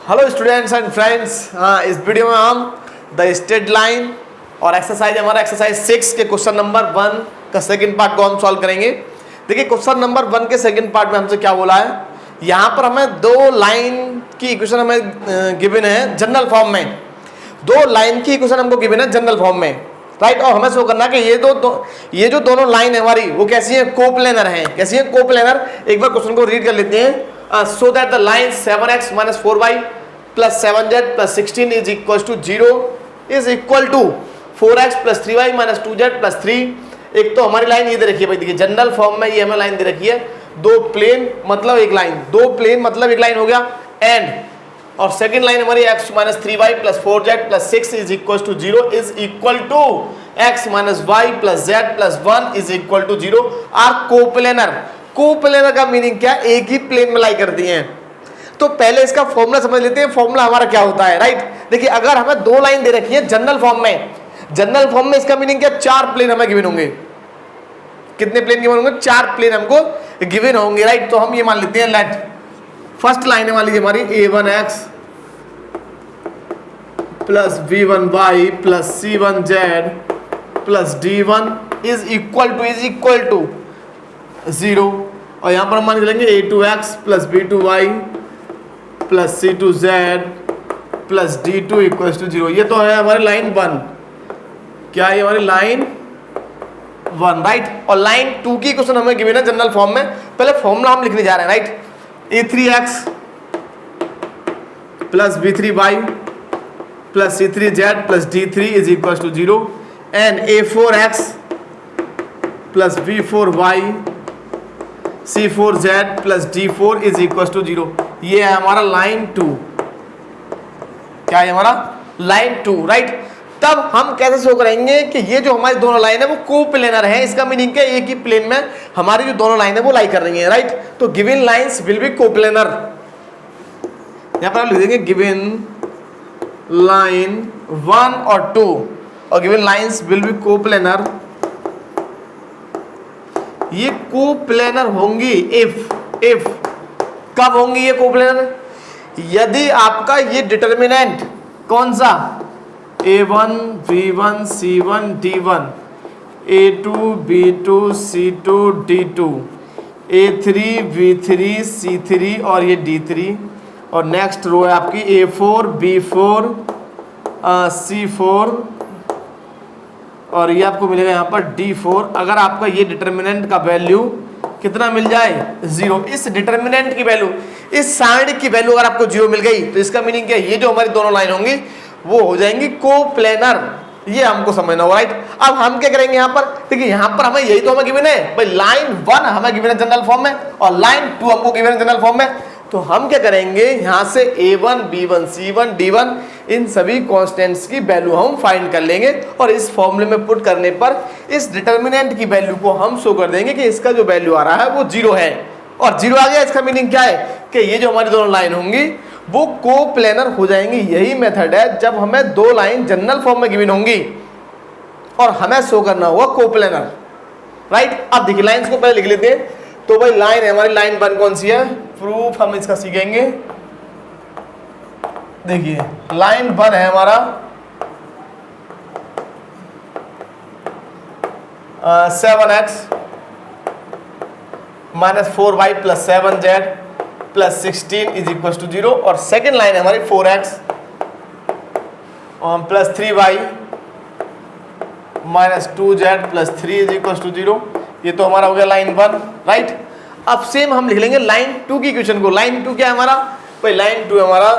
Hello students and friends, इस video में हम द स्ट्रेट लाइन और एक्सरसाइज हमारा एक्सरसाइज 6 के क्वेश्चन नंबर 1 का सेकंड पार्ट को हम सॉल्व करेंगे। देखिए क्वेश्चन नंबर 1 के सेकंड पार्ट में हमसे क्या बोला है, यहाँ पर हमें दो लाइन की इक्वेशन हमें गिवन है जनरल फॉर्म में। दो लाइन की इक्वेशन हमको गिवन है जनरल फॉर्म में, राइट। और हमें शो करना कि ये जो दोनों लाइन है हमारी वो कैसी है, कोप्लेनर है। कैसी है, कोप्लेनर। एक बार क्वेश्चन को रीड कर लेते हैं। So that the line 7x minus 4y plus 7z plus 16 is equals to 0 is equal to 4x plus 3y minus 2z plus 3। एक तो हमारी लाइन ये दे रखी है भाई, देखिए जनरल फॉर्म में ये हमें लाइन दे रखी है, दो प्लेन मतलब एक लाइन, दो प्लेन मतलब एक लाइन हो गया। एंड और सेकंड लाइन हमारी x minus 3y plus 4z plus 6 is equals to 0 is equal to x minus y plus z plus 1 is equal to 0 are coplanar। Coplanar का मीनिंग क्या, एक ही प्लेन में लाई करती हैं। तो पहले इसका फॉर्मूला समझ लेते हैं, फॉर्मूला हमारा क्या होता है, राइट। देखिए अगर हमें दो लाइन दे रखी है जनरल फॉर्म में इसका मीनिंग क्या, चार प्लेन हमें गिवन होंगे। कितने प्लेन गिवन होंगे, चार प्लेन हमको गिवन होंगे, राइट। तो हम ये मान लेते हैं, लेट फर्स्ट लाइन है वाली हमारी a1x plus b1y plus c1z plus d1 is equal to 0। और यहाँ पर हम मान के चलेंगे a2x plus b2y plus c2z plus d2 equal to 0। ये तो है हमारी लाइन 1। क्या है हमारी लाइन 1, राइट। और लाइन 2 की क्वेश्चन हमें गिवन है जनरल फॉर्म में। पहले फॉर्मूला हम लिखने जा रहे हैं, right. a3x plus b3y plus c3z plus d3 is equal to 0 and a4x plus b4y c4z plus d4 is equal to 0। ये है हमारा लाइन 2। क्या है हमारा लाइन 2, राइट। तब हम कैसे शो करेंगे कि ये जो हमारी दोनों लाइन है वो कोप्लेनर है। इसका मीनिंग क्या, एक ही प्लेन में हमारी जो दोनों लाइन है वो लाई कर रही है, राइट। तो given lines will be coplanar. यहां पर हम लिख देंगे गिवन लाइन 1 और 2 और given lines will be coplanar. ये कोप्लेनर होंगी इफ कब होंगी ये कोप्लेनर, यदि आपका ये डिटर्मिनेंट कौन सा a1 b1 c1 d1 a2 b2 c2 d2 a3 b3 c3 और ये d3। और नेक्स्ट रो है आपकी a4 b4 c4 और ये आपको मिलेगा यहाँ पर d4। अगर आपका ये डिटर्मिनेंट का वैल्यू कितना मिल जाए, 0। इस डिटर्मिनेंट की वैल्यू, इस साइड की वैल्यू अगर आपको 0 मिल गई तो इसका मीनिंग क्या है, ये जो हमारी दोनों लाइन होंगी वो हो जाएंगी कोप्लेनर। ये हमको समझना होगा, राइट। अब हम क्या करेंगे यहाँ पर, देखिए यहाँ पर हमें यही तो हमें गिवन है भाई, लाइन 1 हमें गिवन है जनरल फॉर्म में और लाइन 2 हमको गिवन है जनरल फॉर्म में। तो हम क्या करेंगे, यहाँ से a1 b1 c1 d1 इन सभी कांस्टेंट्स की वैल्यू हम फाइंड कर लेंगे और इस फॉर्मूले में पुट करने पर इस डिटर्मिनेंट की वैल्यू को हम शो कर देंगे कि इसका जो वैल्यू आ रहा है वो 0 है। और 0 आ गया, इसका मीनिंग क्या है कि ये जो हमारी दोनों लाइन होंगी वो कोप्लेनर हो जाएंगी। यही मेथड है जब हमें दो लाइन जनरल फॉर्म में गिवन होंगी और हमें शो करना होगा कोप्लेनर, राइट। अब देखिए लाइंस को पहले लिख लेते हैं। तो भाई लाइन है हमारी, लाइन 1 कौन सी है, प्रूफ हम इसका सीखेंगे। देखिए लाइन 1 है हमारा 7x minus 4y plus 7z plus 16 is equal to 0। और सेकेंड लाइन है हमारी 4x plus 3y minus 2z plus 3 is equal to 0। ये तो हमारा हो गया लाइन 1, राइट। अब सेम हम लिख लेंगे लाइन 2 की इक्वेशन को। लाइन 2 क्या है हमारा भाई, लाइन 2 है हमारा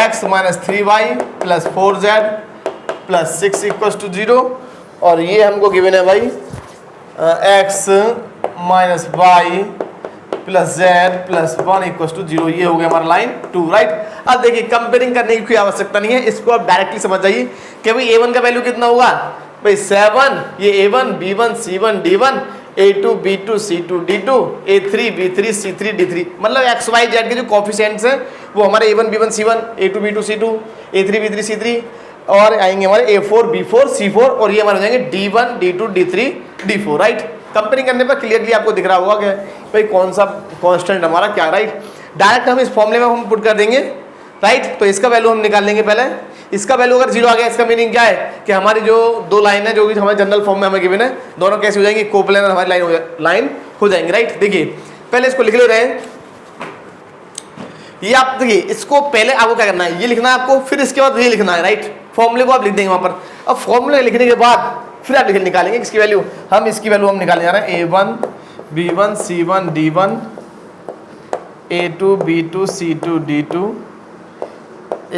x minus 3y plus 4z plus 6 equal to 0। और ये हमको गिवन है भाई x minus y plus z plus 1 equal to 0। ये हो गया हमारा लाइन 2, राइट। अब देखिए कंपेयरिंग करने की कोई आवश्यकता नहीं है, इसको आप डायरेक्टली समझ जाइए कि भाई a1 का वैल्यू कितना होगा भाई 7, ये a1 b1 c1 d1 a2 b2 c2 d2 a3 b3 c3 d3, मतलब x y z के जो कोफिशिएंट्स हैं वो हमारे a1 b1 c1 a2 b2 c2 a3 b3 c3 और आएंगे हमारे a4 b4 c4 और ये हमारे हो जाएंगे d1 d2 d3 d4, right. Comparing करने पर क्लियरली आपको दिख रहा होगा कि भाई कौन सा कांस्टेंट हमारा क्या, राइट। डायरेक्ट हम इस फॉर्मूले में हम पुट कर देंगे, राइट। तो इसका वैल्यू हम निकाल लेंगे पहले। इसका वैल्यू अगर 0 आ गया, इसका मीनिंग क्या है कि हमारी जो दो लाइन है जो कि हमारे जनरल फॉर्म में हमें गिवन है, दोनों कैसे हो जाएंगी, कोप्लेनर हमारी लाइन हो जाएंगी, राइट। देखिए पहले इसको लिख ले रहे हैं, ये आप देखिए इसको पहले आपको क्या करना है, ये लिखना है आपको, फिर इसके बाद ये लिखना है, राइट। फॉर्मूले को आप लिख देंगे वहां पर। अब फॉर्मूले लिखने के बाद फिर आप निकालेंगे इसकी वैल्यू। हम इसकी वैल्यू हम निकालने जा रहे हैं A1 B1 C1 D1 A2 B2 C2 D2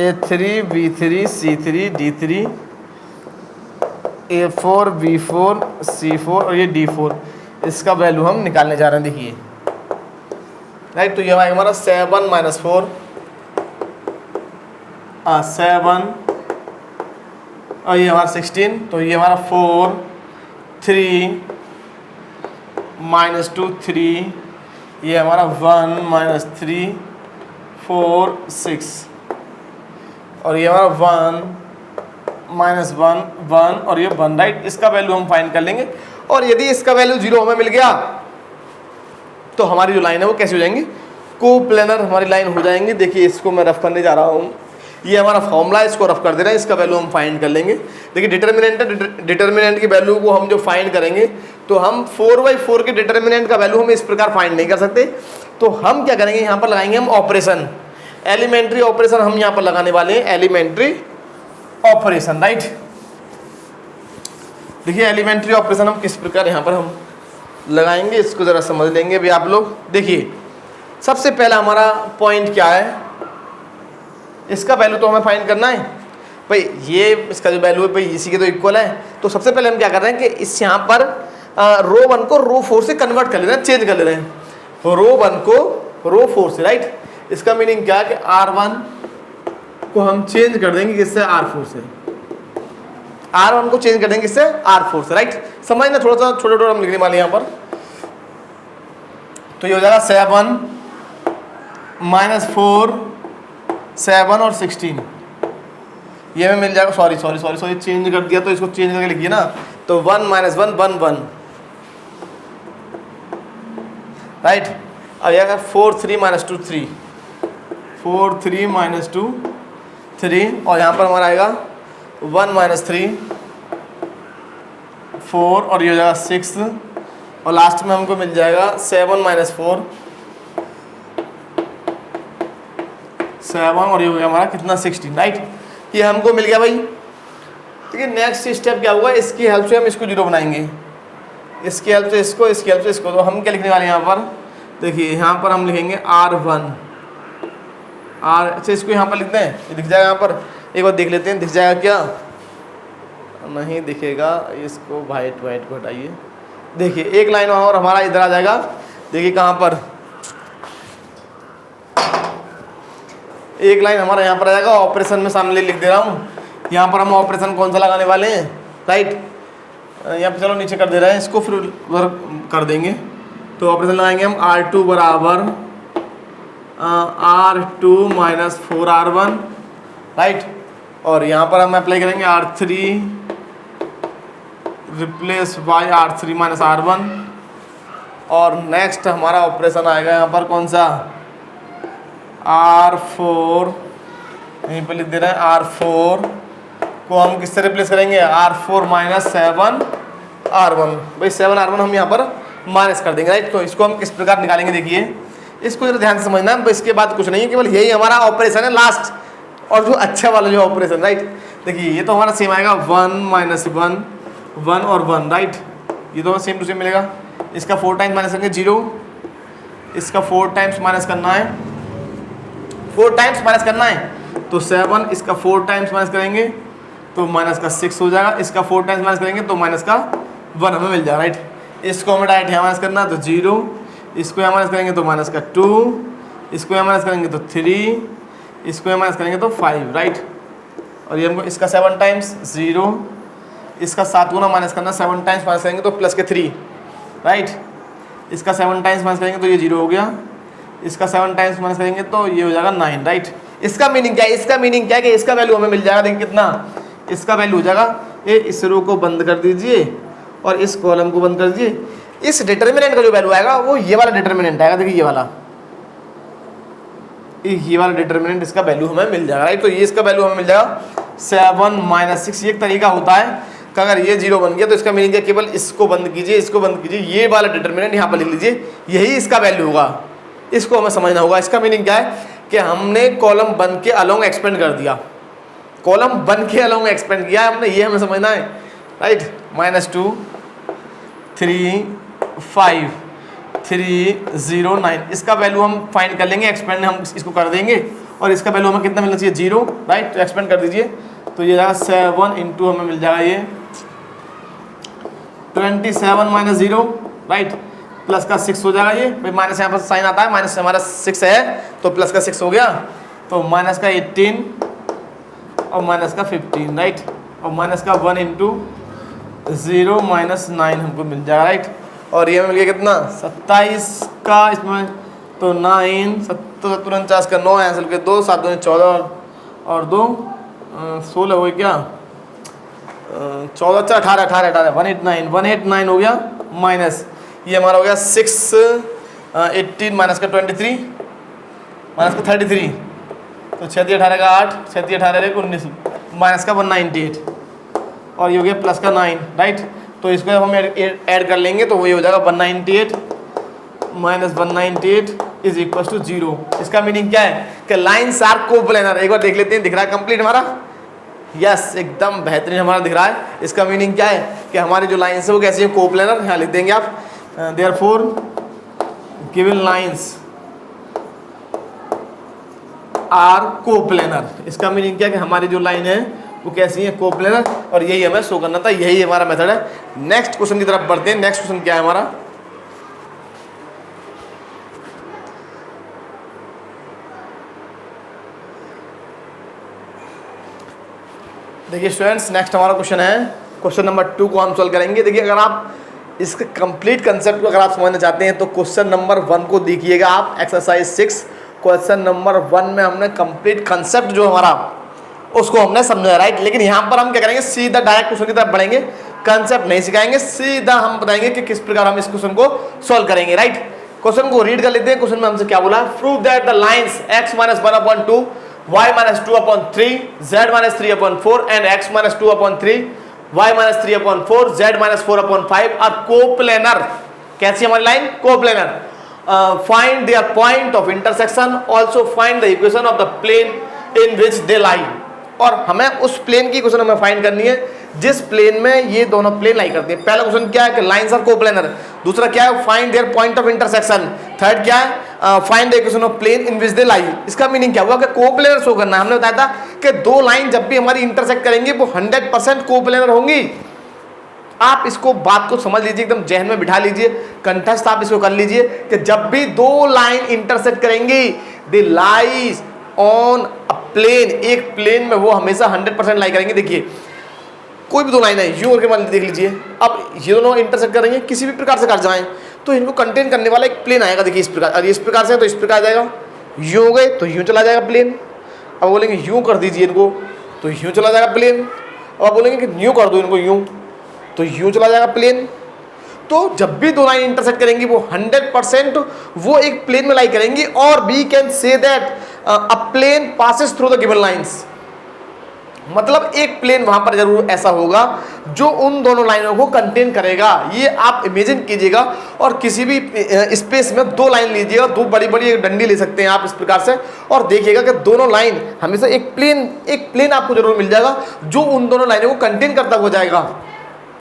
A3 B3 C3 D3 A4 B4 C4 और ये D4, इसका वैल्यू हम निकालने जा रहे हैं। देखिए राइट, तो ये हमारा 7 - 4 7 और ये हमारा 16, तो ये हमारा 4 3 - 2 3, ये हमारा 1 - 3 4 6 और ये हमारा 1 - 1 और ये 1, राइट। इसका वैल्यू हम फाइंड कर लेंगे। और यदि इसका वैल्यू 0 हमें मिल गया तो हमारी जो लाइन है वो कैसी हो जाएंगी, कोप्लेनर हमारी लाइन हो जाएंगी। देखिए इसको मैं रफ करने जा रहा हूँ, ये हमारा फॉर्मूला है, इसको रफ कर दे रहे हैं, इसका वैल्यू हम फाइंड कर लेंगे। देखिए डिटर्मिनेंट है, डिटर्मिनेंट की वैल्यू को हम जो फाइंड करेंगे तो हम 4/4 के डिटर्मिनेंट का वैल्यू हम इस प्रकार फाइंड नहीं कर सकते। तो हम क्या करेंगे, यहाँ पर लगाएंगे हम ऑपरेशन, एलिमेंट्री ऑपरेशन हम यहाँ पर लगाने वाले हैं, एलिमेंट्री ऑपरेशन, राइट। देखिए एलिमेंट्री ऑपरेशन हम किस प्रकार यहाँ पर हम लगाएंगे, इसको ज़रा समझ लेंगे भी आप लोग। देखिए सबसे पहला हमारा पॉइंट क्या है, इसका वैल्यू तो हमें फाइंड करना है भाई, ये इसका जो वैल्यू है भाई इसी के तो इक्वल है। तो सबसे पहले हम क्या कर रहे हैं कि इस यहाँ पर रो 1 को रो 4 से कन्वर्ट कर ले रहे हैं, चेंज कर ले रहे हैं, रो 1 को रो 4 से, राइट। इसका मीनिंग क्या है कि R1 को हम चेंज कर देंगे किससे, R4 से, R1 को चेंज कर देंगे किससे, R4 से, राइट। समझना थोड़ा सा, छोटा हम लिखने वाले यहाँ पर। तो ये हो जाएगा 7 - 4 7 और 16, ये हमें मिल जाएगा। सॉरी चेंज कर दिया, तो इसको चेंज करके लिखिए ना, तो 1 - 1 1 1, राइट। अब यह 4 3 - 2 3 4 3 - 2 3 और यहाँ पर हमारा आएगा 1 - 3 4 और ये हो जाएगा 6 और लास्ट में हमको मिल जाएगा 7 - 4 7 और ये हो गया हमारा कितना 16, राइट। ये हमको मिल गया भाई। ठीक है, नेक्स्ट स्टेप क्या होगा, इसकी हेल्प से हम इसको 0 बनाएंगे, इसकी हेल्प से इसको, इसकी हेल्प से इसको। तो हम क्या लिखने वाले हैं यहाँ पर, देखिए यहाँ पर हम लिखेंगे R1 अच्छा इसको यहाँ पर लिखते हैं, ये दिख जाएगा यहाँ पर, एक बार देख लेते हैं दिख जाएगा क्या, नहीं दिखेगा, इसको वाइट को हटाइए। देखिए एक लाइन और हमारा इधर आ जाएगा, देखिए कहाँ पर, एक लाइन हमारा यहाँ पर आ जाएगा, ऑपरेशन में सामने लिख दे रहा हूँ। यहाँ पर हम ऑपरेशन कौन सा लगाने वाले हैं, राइट। यहाँ पर चलो नीचे कर दे रहे हैं, इसको फिर वर्क कर देंगे। तो ऑपरेशन लगाएंगे हम R2 बराबर R2 - 4R1, राइट। और यहाँ पर हम अप्लाई करेंगे R3 replace by R3 - R1। और नेक्स्ट हमारा ऑपरेशन आएगा यहाँ पर कौन सा, R4, यहीं पर लिख दे रहे हैं, R4 को हम किससे रिप्लेस करेंगे, R4 - 7R1। भाई 7R1 हम यहाँ पर माइनस कर देंगे, राइट। तो इसको हम किस प्रकार निकालेंगे, देखिए इसको जरा ध्यान से समझना है। इसके बाद कुछ नहीं है, केवल यही हमारा ऑपरेशन है लास्ट, और जो अच्छा वाला जो ऑपरेशन, राइट। देखिए ये तो हमारा सेम आएगा 1 - 1 1 और 1, राइट। ये तो सेम टू सेम मिलेगा। इसका 4 टाइम्स माइनस करेंगे 0, इसका 4 टाइम्स माइनस करना है, 4 टाइम्स माइनस करना है तो 7, इसका 4 टाइम्स माइनस करेंगे तो माइनस का 6 हो जाएगा, इसका 4 टाइम्स माइनस करेंगे तो माइनस का 1 हमें मिल जाएगा, राइट। इसको हमें डायरेक्ट यहाँ माइनस करना है तो 0, इसको यहाँ माइनस करेंगे तो माइनस का 2, इसको यहाँ माइनस करेंगे तो 3, इसको यहाँ माइनस करेंगे तो 5, राइट। और ये हमको इसका 7 टाइम्स 0, इसका 7 गुना माइनस करना, 7 टाइम्स माइनस करेंगे तो प्लस के 3, राइट। इसका 7 टाइम्स माइनस करेंगे तो ये 0 हो गया, इसका 7 टाइम्स माइनस करेंगे तो ये हो जाएगा 9, राइट। इसका मीनिंग क्या है, इसका मीनिंग क्या है कि इसका वैल्यू हमें मिल जाएगा, देखिए कितना, इसका वैल्यू हो जाएगा, ये इस रो को बंद कर दीजिए और इस कॉलम को बंद कर दीजिए, इस डिटर्मिनेंट का जो वैल्यू आएगा वो ये वाला डिटर्मिनेंट आएगा, देखिए ये वाला डिटर्मिनेंट इसका वैल्यू हमें मिल जाएगा, राइट। तो ये इसका वैल्यू हमें मिल जाएगा 7 - 6। ये एक तरीका होता है कि अगर ये 0 बन गया तो इसका मीनिंग है केवल इसको बंद कीजिए, इसको बंद कीजिए, ये वाला डिटर्मिनेंट यहाँ पर लिख लीजिए, यही इसका वैल्यू होगा। इसको हमें समझना होगा। इसका मीनिंग क्या है कि हमने कॉलम बन के अलोंग एक्सपेंड कर दिया, कॉलम बन के अलोंग एक्सपेंड किया हमने, ये हमें समझना है, राइट। -2 3 5 3 0 9 इसका वैल्यू हम फाइंड कर लेंगे, एक्सपेंड हम इसको कर देंगे और इसका वैल्यू हमें कितना मिलना चाहिए 0, राइट। तो एक्सपेंड कर दीजिए तो ये जाएगा 7 इंटू हमें मिल जाएगा ये 27 - 0, राइट। प्लस का 6 हो जाएगा, ये भाई माइनस यहाँ पर साइन आता है, माइनस हमारा 6 है तो प्लस का 6 हो गया, तो माइनस का 18 और माइनस का 15, राइट। और माइनस का 1 इंटू 0 - 9 हमको मिल जाएगा, राइट। और ये मिल गया कितना 27 का, इसमें तो 9 7 49 का 9 आंसर के 2 7 2 14 और 2 16 हो गया क्या 14 18 189 हो गया, माइनस ये हमारा हो गया 6 18 माइनस का 23 माइनस का 33, तो 6 18 का 8 6 18 का 19 माइनस का 198 और ये हो गया प्लस का 9, राइट। तो इसको हम ऐड कर लेंगे तो वही हो जाएगा 198 माइनस 198 इज इक्वल टू 0। इसका मीनिंग क्या है कि लाइन्स आर कोप्लेनर। एक बार देख लेते हैं, दिख रहा है कंप्लीट हमारा, यस एकदम बेहतरीन हमारा दिख रहा है। इसका मीनिंग क्या है कि हमारी जो लाइन्स है वो कैसी है, कोप्लेनर। यहाँ लिख देंगे आप therefore given lines are coplanar. इसका मीनिंग क्या है कि हमारी जो लाइन है वो कैसी है, कोप्लेनर, और यही हमें शो करना था, यही हमारा मेथड है। नेक्स्ट क्वेश्चन की तरफ बढ़ते हैं। नेक्स्ट क्वेश्चन क्या है हमारा, देखिए स्टूडेंट्स, नेक्स्ट हमारा क्वेश्चन है क्वेश्चन नंबर 2 को हम सॉल्व करेंगे। देखिए अगर आप इसके कंप्लीट कंसेप्ट को अगर आप समझना चाहते हैं तो क्वेश्चन नंबर 1 को देखिएगा आप, एक्सरसाइज 6 क्वेश्चन नंबर 1 में हमने कंप्लीट कंसेप्ट जो हमारा उसको हमने समझा, राइट। लेकिन यहाँ पर हम क्या करेंगे, सीधा डायरेक्ट क्वेश्चन की तरफ बढ़ेंगे, कंसेप्ट नहीं सिखाएंगे, सीधा हम बताएंगे कि किस प्रकार हम इस क्वेश्चन को सॉल्व करेंगे, राइट। क्वेश्चन को रीड कर लेते हैं। क्वेश्चन में हमसे क्या बोला, prove that the lines x - 1/2 y - 2/3 z - 3/4 and x - 2/3 y - 3/4 z - 4/5 are coplanar. कैसी हमारी line, coplanar. Find their point of intersection, also find the equation of the plane in which they lie. और हमें उस plane की equation हमें find करनी है जिस प्लेन में ये दोनों प्लेन लाई करते हैं। पहला क्वेश्चन क्या है कि लाइन्स आर कोप्लेनर, दूसरा क्या है find their point of intersection, third क्या है find the equation of plane in which they lie. इसका मीनिंग क्या हुआ कि कोप्लेनर शो करना है। हमने बताया था कि दो लाइन जब भी हमारी इंटरसेक्ट करेंगी वो 100% कोप्लेनर होंगी। आप इसको बात को समझ लीजिए, एकदम जहन में बिठा लीजिए, कंठस्थ आप इसको कर लीजिए कि जब भी दो लाइन इंटरसेक्ट करेंगी दे लाइज ऑन अ प्लेन, एक प्लेन में वो हमेशा 100% लाई करेंगे। देखिए कोई भी दो लाइन है यूं करके मान देख लीजिए, अब ये दोनों इंटरसेक्ट करेंगे, किसी भी प्रकार से कर जाएं तो इनको कंटेन करने वाला एक प्लेन आएगा। देखिए इस प्रकार, अगर इस प्रकार से तो इस प्रकार जाएगा, यूं हो गए तो यूं चला जाएगा प्लेन। अब बोलेंगे यूं कर दीजिए इनको तो यूं चला जाएगा प्लेन। अब आप बोलेंगे कि यूं कर दो इनको यूं तो यूं चला जाएगा प्लेन। तो जब भी दो लाइन इंटरसेक्ट करेंगी वो 100% वो एक प्लेन में लाई करेंगी। और we can say that a plane passes through the given lines, मतलब एक प्लेन वहां पर जरूर ऐसा होगा जो उन दोनों लाइनों को कंटेन करेगा। ये आप इमेजिन कीजिएगा और किसी भी स्पेस में दो लाइन लीजिएगा, दो बड़ी बड़ी एक डंडी ले सकते हैं आप इस प्रकार से, और देखिएगा कि दोनों लाइन हमेशा एक प्लेन आपको जरूर मिल जाएगा जो उन दोनों लाइनों को कंटेन करता हुआ जाएगा।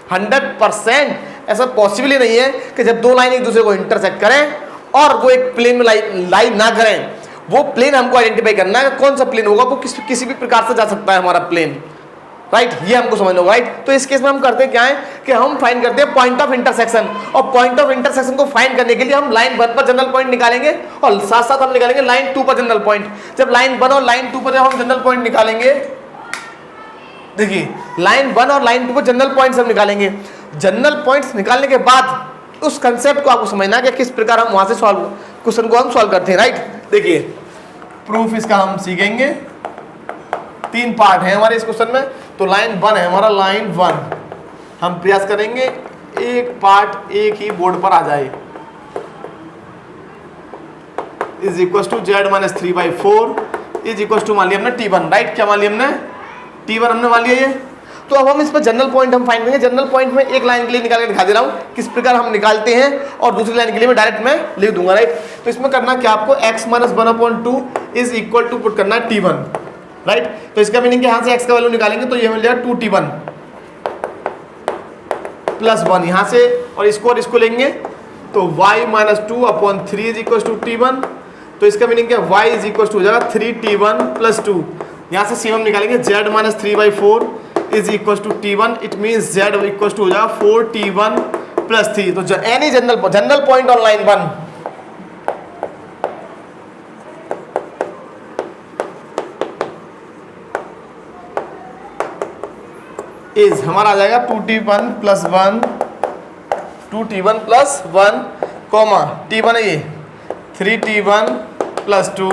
100% ऐसा पॉसिबल ही नहीं है कि जब दो लाइन एक दूसरे को इंटरसेक्ट करें और वो एक प्लेन में लाई ना करें। वो प्लेन हमको आइडेंटिफाई करना है, कौन सा प्लेन होगा, वो किसी भी प्रकार से जा सकता है हमारा प्लेन, राइट। ये हमको समझना होगा, राइट। तो इस केस में हम करते क्या है कि हम फाइंड करते हैं पॉइंट ऑफ इंटरसेक्शन, और पॉइंट ऑफ इंटरसेक्शन को फाइंड करने के लिए हम लाइन 1 पर जनरल पॉइंट निकालेंगे और साथ साथ हम निकालेंगे लाइन 2 पर जनरल पॉइंट। जब लाइन 1 और लाइन 2 पर जब हम जनरल पॉइंट निकालेंगे, देखिए लाइन 1 और लाइन 2 पर जनरल पॉइंट्स हम निकालेंगे। जनरल पॉइंट्स निकालने के बाद उस कंसेप्ट को आपको समझना है कि किस प्रकार हम वहां से क्वेश्चन को हम सॉल्व करते हैं, राइट। देखिए प्रूफ इसका हम सीखेंगे, 3 पार्ट है हमारे इस क्वेश्चन में। तो लाइन 1 है हमारा, लाइन 1 हम प्रयास करेंगे एक पार्ट एक ही बोर्ड पर आ जाए, is equal to z minus 3/4 is equal to मान लिया हमने T1, राइट। क्या मान लिया हमने? T1 हमने मान लिया ये। तो अब हम इस पर जनरल पॉइंट हम फाइंड करेंगे। जनरल पॉइंट में एक लाइन के लिए निकाल के दिखा दे रहा हूँ किस प्रकार हम निकालते हैं, और दूसरी लाइन के लिए मैं डायरेक्ट मैं लिख दूंगा, राइट। तो इसमें करना क्या आपको, x minus 1/2 is equal to put करना है T1, राइट। तो इसका मीनिंग यहाँ से x का वैल्यू निकालेंगे तो ये मिल जाएगा 2T1 प्लस 1 यहाँ से, और इसको लेंगे तो y minus 2/3 is equal to T1। तो इसका मीनिंग क्या, y इज इक्वल टू हो जाएगा 3T1 प्लस 2। यहाँ से सेम हम निकालेंगे z minus 3/4 is equal to T1, it means z equal to हो जाएगा 4T1 प्लस 3। तो any general point on line 1 is हमारा आ जाएगा 2T1 plus 1, 2T1 plus 1 comma T1 है ये 3T1 plus 2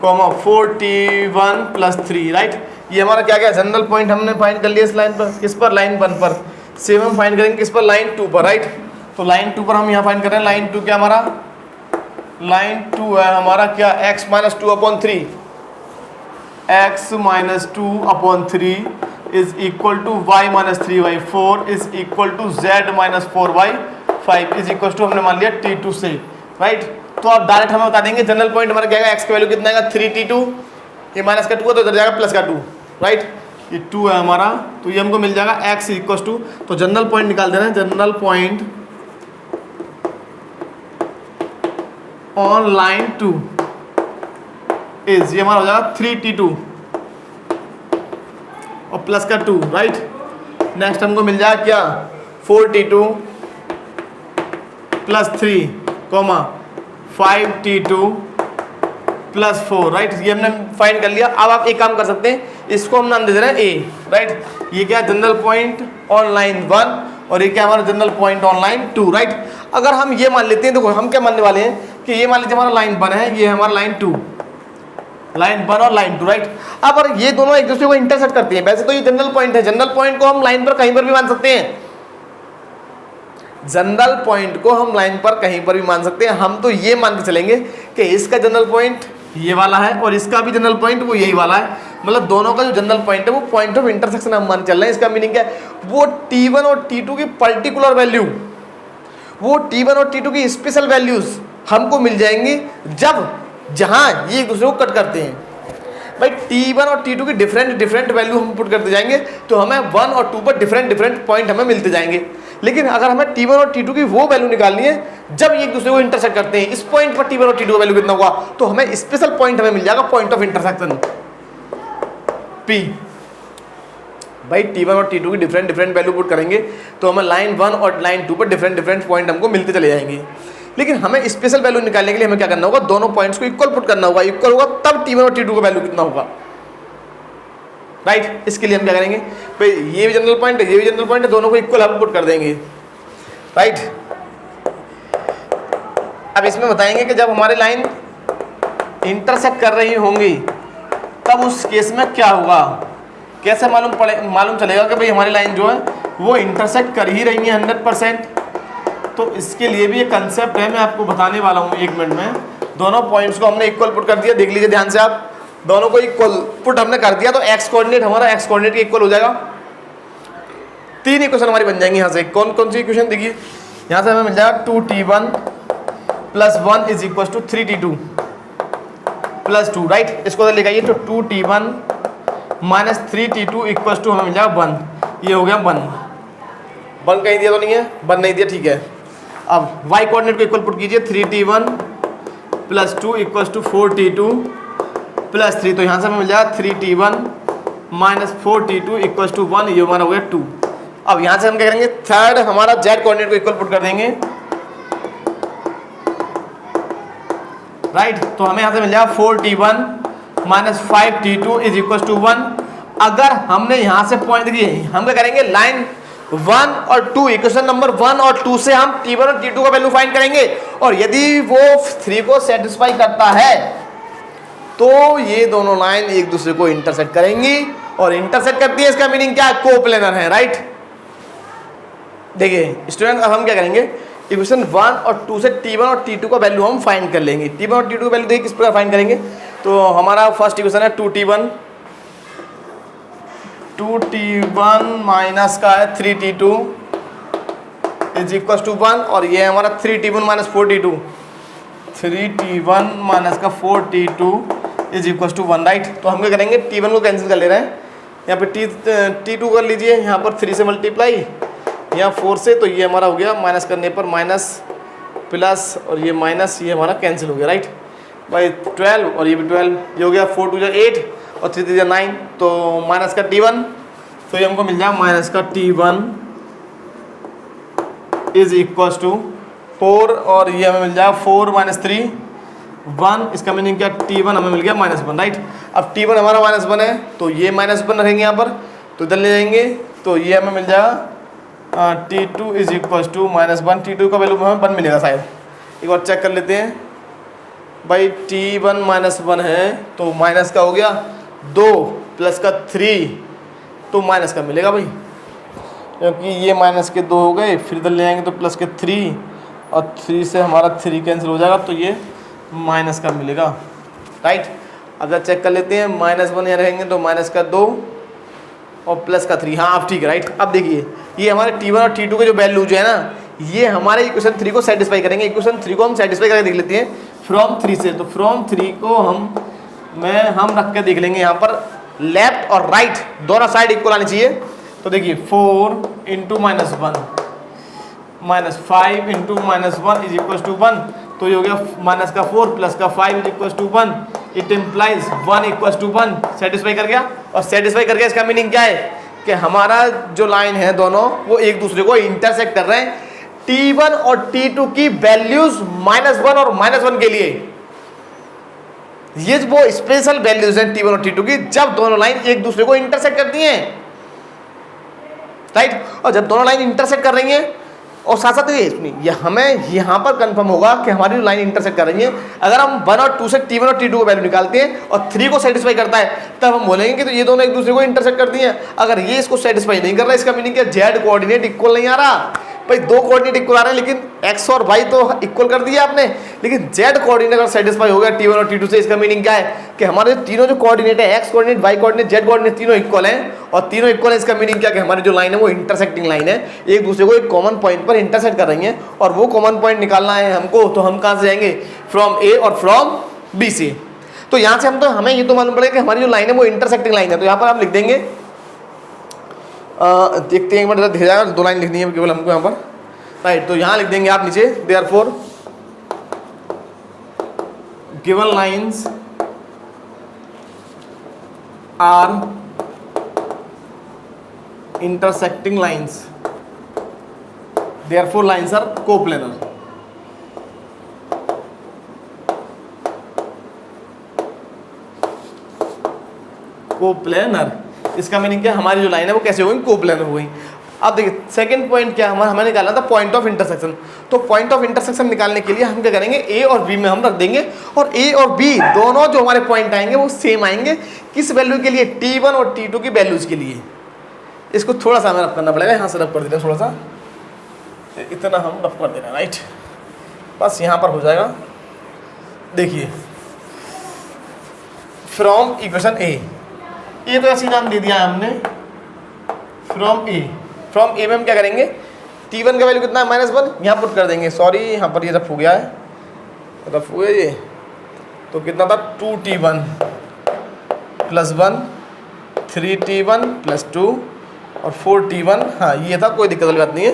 comma 4T1 plus 3, right. ये हमारा क्या क्या जनरल पॉइंट हमने फाइंड कर लिया इस लाइन पर। किस पर? लाइन 1 पर। सेम हम फाइंड करेंगे किस पर? लाइन 2 पर, राइट। तो लाइन 2 पर हम यहाँ फाइंड कर रहे हैं। लाइन 2 क्या हमारा? लाइन 2 है हमारा क्या, x minus 2/3, x minus 2/3 is equal to y minus 3/4 is equal to z minus 4/5 is equal to हमने मान लिया T2 से, राइट। तो आप डायरेक्ट हमें बता देंगे जनरल पॉइंट हमारा क्या है, x का वैल्यू कितना आएगा 3T2, ये माइनस का 2 है तो इधर जाएगा प्लस का 2, राइट। ये 2 है हमारा, तो ये हमको मिल जाएगा x इक्वल टू, तो जनरल पॉइंट निकाल देना है। General point on line 2 is, ये हमारा हो जाएगा 3T2 और प्लस का 2, राइट। नेक्स्ट हमको मिल जाएगा क्या, 4T2 plus 3 comma 5T2 plus 4, right. ये हमने फाइंड कर लिया। अब आप एक काम कर सकते हैं, इसको हम नाम दे दे रहे हैं A, राइट। ये क्या, जनरल पॉइंट ऑन लाइन 1, और ये क्या हमारा general point on line 2, right. अगर हम ये मान लेते हैं, देखो हम क्या मानने वाले हैं कि ये मान लीजिए हमारा लाइन 1 है, ये हमारा लाइन 2, लाइन 1 और लाइन 2, राइट। अब और ये दोनों एक दूसरे को इंटरसेक्ट करती हैं। वैसे तो ये जनरल पॉइंट है, जनरल पॉइंट को हम लाइन पर कहीं पर भी मान सकते हैं, जनरल पॉइंट को हम लाइन पर कहीं पर भी मान सकते हैं। हम तो ये मान के चलेंगे कि इसका जनरल पॉइंट ये वाला है और इसका भी जनरल पॉइंट वो यही वाला है, मतलब दोनों का जो जनरल पॉइंट है वो पॉइंट ऑफ इंटरसेक्शन हम मान चल रहे हैं। इसका मीनिंग क्या है, वो T1 और T2 की पर्टिकुलर वैल्यू, वो T1 और T2 की स्पेशल वैल्यूज हमको मिल जाएंगी जब जहां ये एक दूसरे को कट करते हैं। भाई T1 और T2 की डिफरेंट वैल्यू हम पुट करते जाएंगे तो हमें 1 और 2 पर डिफरेंट पॉइंट हमें मिलते जाएंगे। लेकिन अगर हमें T1 और T2 की वो वैल्यू निकालनी है जब ये एक दूसरे को इंटरसेक्ट करते हैं, इस पॉइंट पर T1 और T2 का वैल्यू कितना होगा, तो हमें स्पेशल पॉइंट हमें मिल जाएगा, पॉइंट ऑफ इंटरसेक्शन P। भाई T1 और T2 की डिफरेंट वैल्यू पुट करेंगे तो हमें लाइन 1 और लाइन 2 पर डिफरेंट पॉइंट हमको मिलते चले जाएंगे। लेकिन हमें स्पेशल वैल्यू निकालने के लिए हमें क्या करना होगा, दोनों पॉइंट्स को इक्वल पुट करना होगा, इक्वल होगा तब T1 और T2 का वैल्यू कितना होगा, राइट। इसके लिए हम क्या करेंगे, भाई ये भी जनरल पॉइंट है, ये भी जनरल पॉइंट है, दोनों को इक्वल हम पुट कर देंगे, राइट। अब इसमें बताएंगे कि जब हमारी लाइन इंटरसेक्ट कर रही होंगी तब उस केस में क्या होगा, कैसे मालूम चलेगा कि भाई हमारी लाइन जो है वो इंटरसेक्ट कर ही रही है 100%। तो इसके लिए भी एक कंसेप्ट है, मैं आपको बताने वाला हूँ 1 मिनट में। दोनों पॉइंट्स को हमने इक्वल पुट कर दिया, देख लीजिए ध्यान से आप, दोनों को इक्वल पुट हमने कर दिया तो एक्स कोऑर्डिनेट हमारा एक्स कोऑर्डिनेट के इक्वल हो जाएगा। 3 इक्वेशन हमारी बन जाएंगी यहाँ से। कौन कौन सी इक्वेशन देखिए, यहाँ से हमें मिल जाएगा 2T1 plus 1 is equal to 3T2 plus 2, right. इसको लिखाइए तो 2T1 minus 3T2 equal to हमें मिल जाएगा 1। ये हो गया 1 कहीं दिया तो नहीं है, 1 नहीं दिया, ठीक है। अब y कोऑर्डिनेट को इक्वल पुट कीजिए, 3T1 plus 2 equal to 4T2 plus 3, तो यहाँ से हमें मिल जाएगा 3T1 minus 4T2 equal to 1, ये हमारा हो गया 2। अब यहाँ से हम क्या करेंगे, थर्ड हमारा z कोऑर्डिनेट को इक्वल पुट कर देंगे, राइट। तो हमें यहाँ से मिल जाएगा 4T1 minus 5T2 is equal to 1। अगर हमने यहाँ से पॉइंट देखिए, हम क्या करेंगे, लाइन 1 और 2, इक्वेशन नंबर 1 और 2 से हम T1 और T2 का वैल्यू फाइंड करेंगे, और यदि वो 3 को सेटिस्फाई करता है तो ये दोनों लाइन एक दूसरे को इंटरसेक्ट करेंगी, और इंटरसेक्ट करती है इसका मीनिंग क्या है, कोप्लेनर है, राइट। देखिए स्टूडेंट, अब हम क्या करेंगे, इक्वेशन 1 और 2 से T1 और T2 का वैल्यू हम फाइंड कर लेंगे। T1 और T2 का वैल्यू देखिए किस प्रकार फाइंड करेंगे। तो हमारा फर्स्ट इक्वेशन है 2T1 माइनस का है 3T2 इज इक्वल टू 1, और ये हमारा 3T1 minus 4T2, 3T1 minus का 4T2 is equal to 1, right. तो हम क्या करेंगे, T1 को कैंसिल कर ले रहे हैं, यहाँ पे T2 कर लीजिए, यहाँ पर 3 से मल्टीप्लाई, यहाँ 4 से, तो ये हमारा हो गया माइनस करने पर माइनस प्लस, और ये माइनस, ये हमारा कैंसिल हो गया, राइट। बाई 12, और ये भी 12, ये हो गया 4 2 8 और 3 3 9, तो माइनस का T1, तो ये हमको मिल जाएगा माइनस का T1 इज इक्वल टू 4, और ये हमें मिल जाएगा 4 माइनस 3 1, इसका मीनिंग क्या, T1 हमें मिल गया -1, राइट। अब T1 हमारा -1 है, तो ये -1 रहेंगे यहाँ पर, तो इधर ले जाएंगे, तो ये हमें मिल जाएगा T2 is equal to -1, T2 का वैल्यू हमें 1 मिलेगा शायद, एक बार चेक कर लेते हैं भाई। T1 -1 है, तो माइनस का हो गया 2 प्लस का 3, तो माइनस का मिलेगा भाई, क्योंकि ये माइनस के 2 हो गए, फिर इधर ले आएंगे तो प्लस के 3, और 3 से हमारा 3 कैंसिल हो जाएगा, तो ये माइनस का मिलेगा, राइट। अब जब चेक कर लेते हैं, -1 यहाँ रहेंगे तो माइनस का 2 और प्लस का 3, हाँ अब ठीक है, राइट। अब देखिए ये हमारे T1 और T2 के जो वैल्यूज है ना, ये हमारे इक्वेशन 3 को सेटिस्फाई करेंगे। इक्वेशन 3 को हम सेटिस्फाई करके देख लेते हैं फ्रॉम 3 से, तो फ्रॉम 3 को हम रख के देख लेंगे, यहाँ पर लेफ्ट और राइट दोनों साइड इक्वल आनी चाहिए। तो देखिए 4 into -1 -5 into -1 is equal to 1, तो ये हो गया माइनस का 4 प्लस का 5 is equal to 1, it implies 1 equal to 1, satisfy कर गया। और सेटिस्फाई कर गया इसका मीनिंग क्या है कि हमारा जो लाइन है दोनों वो एक दूसरे को इंटरसेक्ट कर रहे हैं। T1 और T2 की वैल्यूज -1 और -1 के लिए, ये वो स्पेशल वैल्यूज हैं T1 और T2 की, जब दोनों लाइन एक दूसरे को इंटरसेक्ट करती हैं, राइट। और जब दोनों लाइन इंटरसेक्ट कर रही हैं, और साथ साथ ये हमें यहाँ पर कंफर्म होगा कि हमारी जो लाइन इंटरसेक्ट कर रही है, अगर हम 1 और 2 से T1 और T2 को वैल्यू निकालते हैं और 3 को सेटिस्फाई करता है, तब हम बोलेंगे कि तो ये दोनों एक दूसरे को इंटरसेक्ट करती हैं। अगर ये इसको सेटिस्फाई नहीं कर रहा है, इसका मीनिंग क्या, जेड कोऑर्डिनेट इक्वल नहीं आ रहा भाई। 2 कोऑर्डिनेट इक्वल आ रहे हैं, लेकिन एक्स और वाई तो इक्वल कर दिया आपने, लेकिन जेड कोऑर्डिनेट अगर सेटिस्फाई हो गया T1 और T2 से, इसका मीनिंग क्या है कि हमारे तीनों जो कोऑर्डिनेट है, x coordinate, y coordinate, z coordinate, तीनों इक्वल हैं, और तीनों इक्वल है, इसका मीनिंग क्या कि हमारी जो लाइन है वो इंटरसेक्टिंग लाइन है, एक दूसरे को एक कॉमन पॉइंट पर इंटरसेक्ट कर रही है, और वो कॉमन पॉइंट निकालना है हमको। तो हम कहाँ से जाएंगे, फ्रॉम ए और फ्रॉम बी से। तो यहाँ से हमें ये तो मालूम पड़ेगा कि हमारी जो लाइन है वो इंटरसेक्टिंग लाइन है। तो यहाँ पर हम लिख देंगे, देखते हैं एक बार धीरे जाएगा, 2 लाइन लिखनी है केवल हमको यहाँ पर, राइट। तो यहाँ लिख देंगे आप नीचे, therefore given lines are intersecting lines, therefore lines are coplanar. Coplanar, इसका मीनिंग क्या, हमारी जो लाइन है वो कैसे हो गई, कोप्लेनर हो गई। अब देखिए सेकंड पॉइंट क्या हमें निकालना था, पॉइंट ऑफ इंटरसेक्शन। तो पॉइंट ऑफ इंटरसेक्शन निकालने के लिए हम क्या करेंगे, ए और बी में हम रख देंगे, और ए और बी दोनों जो हमारे पॉइंट आएंगे वो सेम आएंगे। किस वैल्यू के लिए, T1 और T2 की वैल्यूज के लिए। इसको थोड़ा सा हमें रफ करना पड़ेगा, यहाँ से रफ कर देना थोड़ा सा, इतना हम रफ कर देना, राइट, बस यहाँ पर हो जाएगा। देखिए फ्रॉम इक्वेशन ए, ये तो ऐसी नाम दे दिया है हमने, फ्रॉम ए। फ्रॉम ए में हम क्या करेंगे, T1 का वैल्यू कितना है, -1, यहाँ पुट कर देंगे। सॉरी यहाँ पर ये रफ हो गया है, रफ हो गया ये, तो कितना था 2T1 + 1, 3T1 + 2 और 4T1, हाँ ये था, कोई दिक्कत वाली बात नहीं है,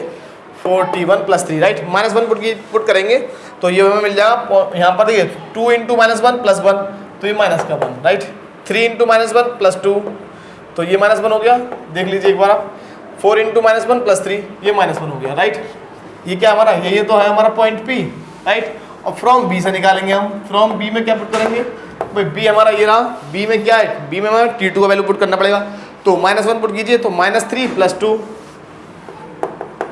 4T1 + 3, राइट। -1 पुट करेंगे तो ये हमें मिल जाएगा, यहाँ पर देखिए 2 × -1 + 1, तो ये माइनस का 1, राइट। 3 × -1 + 2, तो ये -1 हो गया, देख लीजिए एक बार आप। 4 × -1 + 3, ये -1 हो गया, राइट। ये क्या हमारा, ये तो है हमारा पॉइंट P, राइट। और फ्रॉम बी से निकालेंगे हम, फ्रॉम बी में क्या पुट करेंगे भाई, बी हमारा ये रहा, बी में क्या है, बी में हमें T2 का वैल्यू पुट करना पड़ेगा। तो -1 पुट कीजिए, तो -3 + 2